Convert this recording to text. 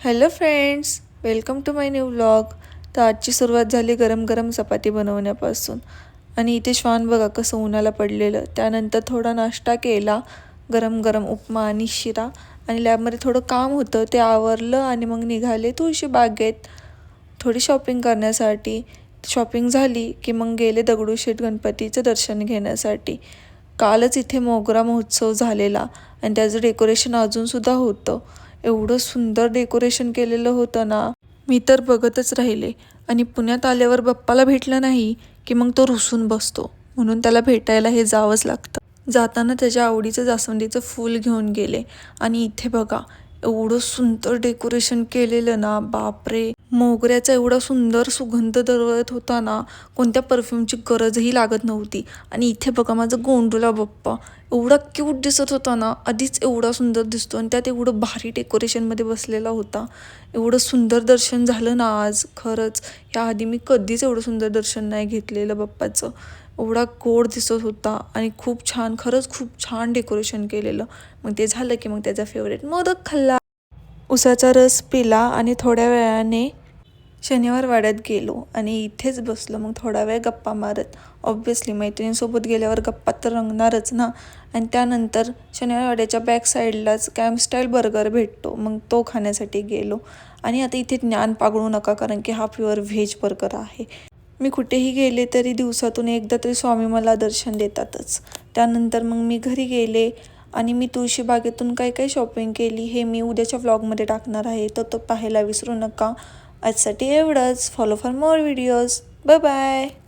Hello friends, welcome to my new vlog. तर आजची सुरुवात झाली गरम गरम चपाती बनवण्यापासून. आणि इथे श्वान बघा कसं उन्हाला पडलेलं. त्यानंतर थोडा नाश्ता केला, गरम गरम उपमा आणि शिरा. आणि लॅबमध्ये थोडं काम होतं ते आवरलं आणि मग निघाले तुळशी बागेत थोडी शॉपिंग करण्यासाठी. शॉपिंग झाली की मग गेले दगडूशेठ गणपतीचं दर्शन घेण्यासाठी. कालच इथे मोगरा महोत्सव झालेला आणि त्याचं डेकोरेशन अजूनसुद्धा होतं. एवढं सुंदर डेकोरेशन केलेलं होतं ना, मी तर बघतच राहिले. आणि पुण्यात आल्यावर बाप्पाला भेटलं नाही की मग तो रुसून बसतो, म्हणून त्याला भेटायला हे जावंच लागतं. जाताना त्याच्या आवडीचं जास्वंदीचं फूल घेऊन गेले. आणि इथे बघा एवढं सुंदर डेकोरेशन केलेलं ना, बापरे. मोगऱ्याचा एवढा सुंदर सुगंध दरवळत होता ना, कोणत्या परफ्यूमची गरजही लागत नव्हती. आणि इथे बघा माझं गोंडूला बाप्पा एवढा क्यूट दिसत होता ना, आधीच एवढा सुंदर दिसतो आणि त्यात एवढं भारी डेकोरेशनमध्ये बसलेला होता. एवढं सुंदर दर्शन झालं ना आज, खरंच याआधी मी कधीच एवढं सुंदर दर्शन नाही घेतलेलं बाप्पाचं. एवढा गोड दिसत होता आणि खूप छान, खरंच खूप छान डेकोरेशन केलेलं. मग ते झालं की मग त्याचा फेवरेट मोदक खाल्ला, उसाचा रस पिला आणि थोड्या वेळाने शनिवार वाड्यात गेलो आणि इथेच बसलो. मग थोडा वेळ गप्पा मारत, ऑब्व्हियसली मैत्रिणींसोबत गेल्यावर गप्पा तर रंगणारच ना. आणि त्यानंतर शनिवार वाड्याच्या बॅक साईडलाच कॅम्प स्टाईल बर्गर भेटतो, मग तो खाण्यासाठी गेलो. आणि आता इथे ज्ञान पागळू नका, कारण की हा प्युअर व्हेज बर्गर आहे. मी कुठेही गेले तरी दिवसातून एकदा तरी स्वामी मला दर्शन देतातच. त्यानंतर मग मी घरी गेले आणि मी तुळशी बागेतून काय काय शॉपिंग केली हे मी उद्याच्या व्लॉगमध्ये टाकणार आहे, तर तो पाहायला विसरू नका. आजसाठी एवढंच. Follow for more videos. Bye bye.